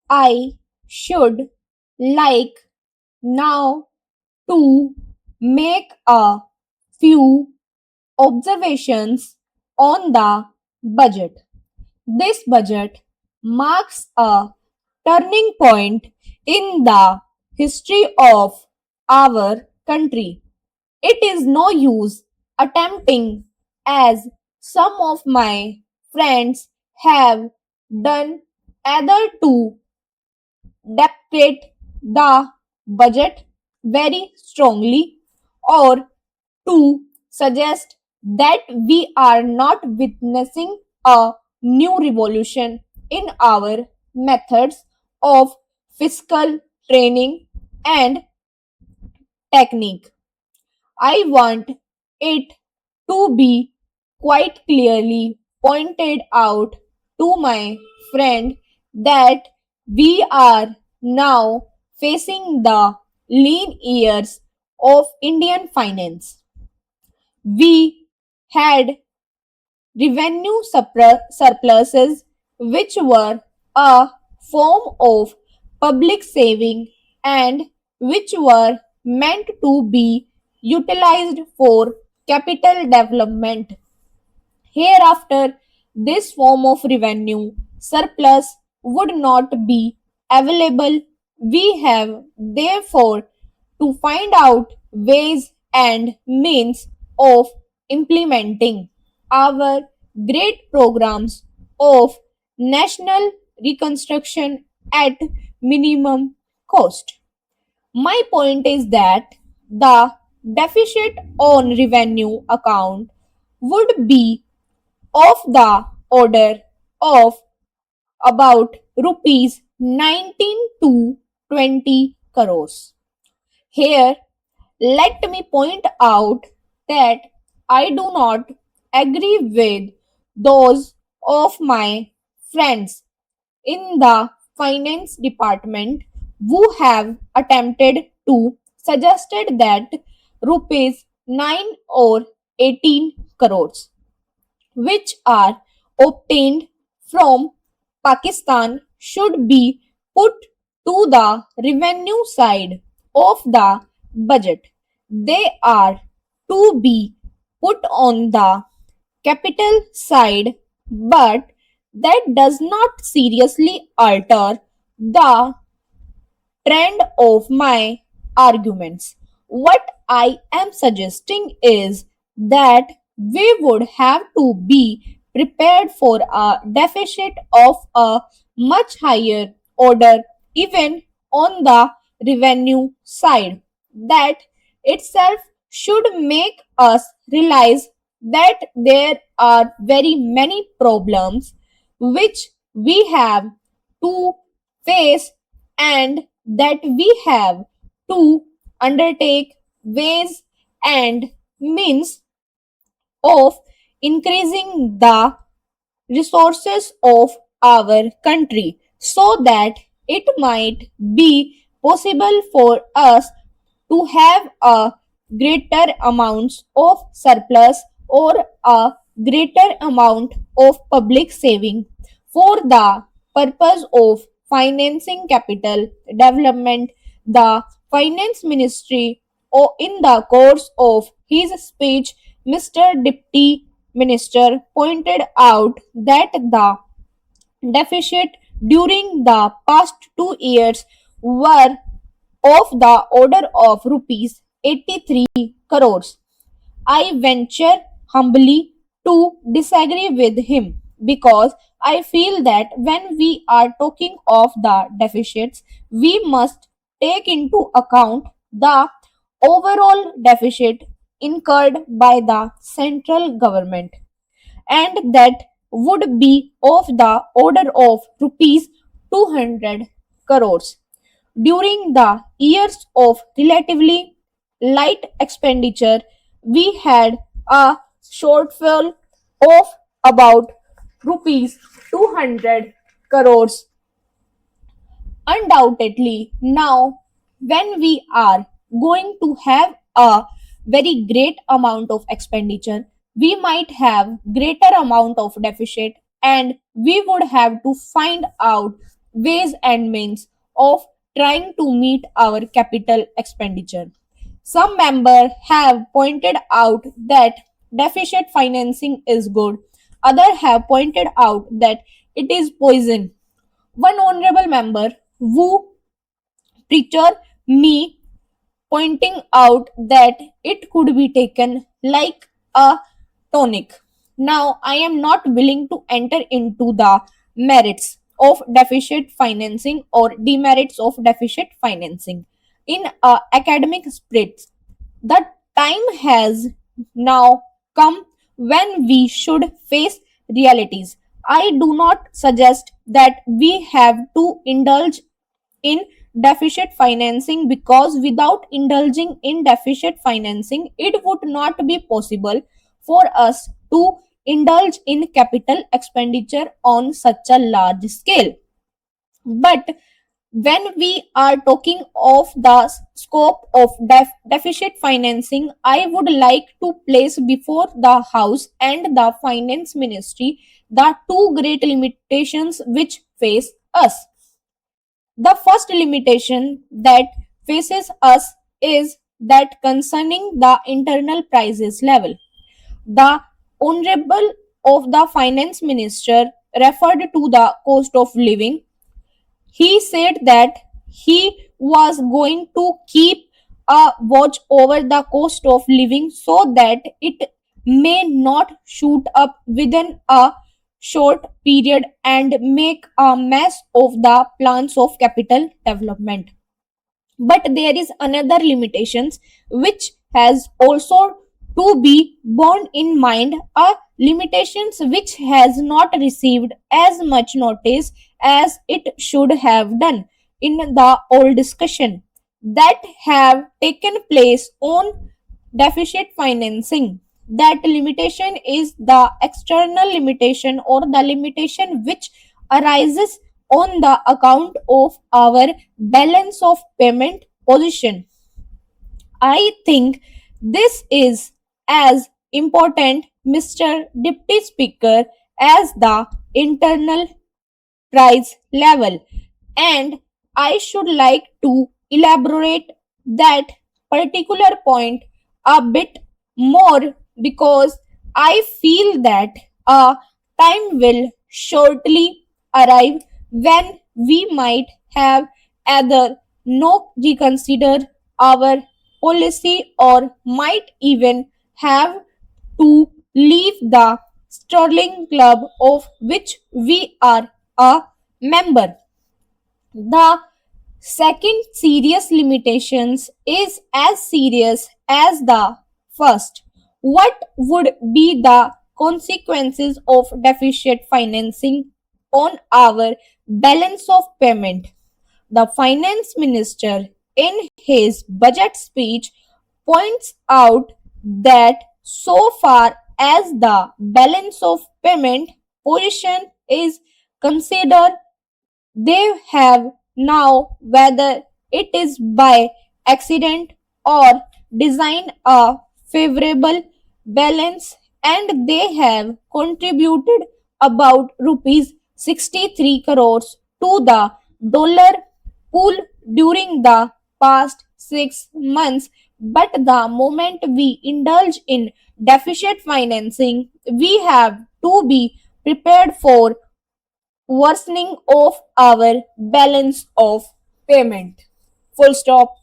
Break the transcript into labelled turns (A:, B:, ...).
A: I should like now to make a few observations on the budget. This budget marks a turning point in the history of our country. It is no use attempting, as some of my friends have done, either to dictate the budget very strongly or to suggest that we are not witnessing a new revolution in our methods of fiscal training and technique. I want it to be quite clearly pointed out to my friend that we are now facing the lean years of Indian finance. We had revenue surpluses which were a form of public saving and which were meant to be utilized for capital development. Hereafter, this form of revenue surplus would not be available. We have therefore to find out ways and means of implementing our great programs of national reconstruction at minimum cost. My point is that the deficit on revenue account would be of the order of about rupees 19 to 20 crores. Here, let me point out that I do not agree with those of my friends in the finance department who have attempted to suggested that rupees 9 or 18 crores which are obtained from Pakistan should be put to the revenue side of the budget. They are to be put on the capital side, but that does not seriously alter the trend of my arguments. What I am suggesting is that we would have to be prepared for a deficit of a much higher order, even on the revenue side. That itself should make us realize that there are very many problems which we have to face and that we have to undertake ways and means of increasing the resources of our country so that it might be possible for us to have a greater amounts of surplus or a greater amount of public saving for the purpose of financing capital development. The finance ministry in the course of his speech, Mr. Deputy Minister pointed out that the deficit during the past 2 years were of the order of rupees 83 crores. I venture humbly to disagree with him because I feel that when we are talking of the deficits, we must take into account the overall deficit incurred by the central government, and that would be of the order of rupees 200 crores. During the years of relatively light expenditure, we had a shortfall of about rupees 200 crores. Undoubtedly, now when we are going to have a very great amount of expenditure, we might have greater amount of deficit and we would have to find out ways and means of trying to meet our capital expenditure. Some members have pointed out that deficit financing is good. Others have pointed out that it is poison. One honorable member, Wu Preacher Me, pointing out that it could be taken like a tonic. Now, I am not willing to enter into the merits of deficit financing or demerits of deficit financing. In academic spirits, the time has now come when we should face realities. I do not suggest that we have to indulge in deficit financing, because without indulging in deficit financing, it would not be possible for us to indulge in capital expenditure on such a large scale. But when we are talking of the scope of deficit financing, I would like to place before the House and the Finance Ministry the two great limitations which face us. The first limitation that faces us is that concerning the internal prices level. The Honorable of the Finance Minister referred to the cost of living. He said that he was going to keep a watch over the cost of living so that it may not shoot up within a short period and make a mess of the plans of capital development. But there is another limitations which has also to be borne in mind, a limitations which has not received as much notice as it should have done in the old discussion that have taken place on deficit financing. That limitation is the external limitation or the limitation which arises on the account of our balance of payment position. I think this is as important, Mr. Deputy Speaker, as the internal price level, and I should like to elaborate that particular point a bit more, because I feel that a time will shortly arrive when we might have either no reconsider our policy or might even have to leave the Sterling Club of which we are a member. The second serious limitations is as serious as the first. What would be the consequences of deficit financing on our balance of payment? The finance minister in his budget speech points out that so far as the balance of payment position is considered, they have now, whether it is by accident or design, a favorable balance, and they have contributed about rupees 63 crores to the dollar pool during the past 6 months. But the moment we indulge in deficit financing, we have to be prepared for worsening of our balance of payment. Full stop.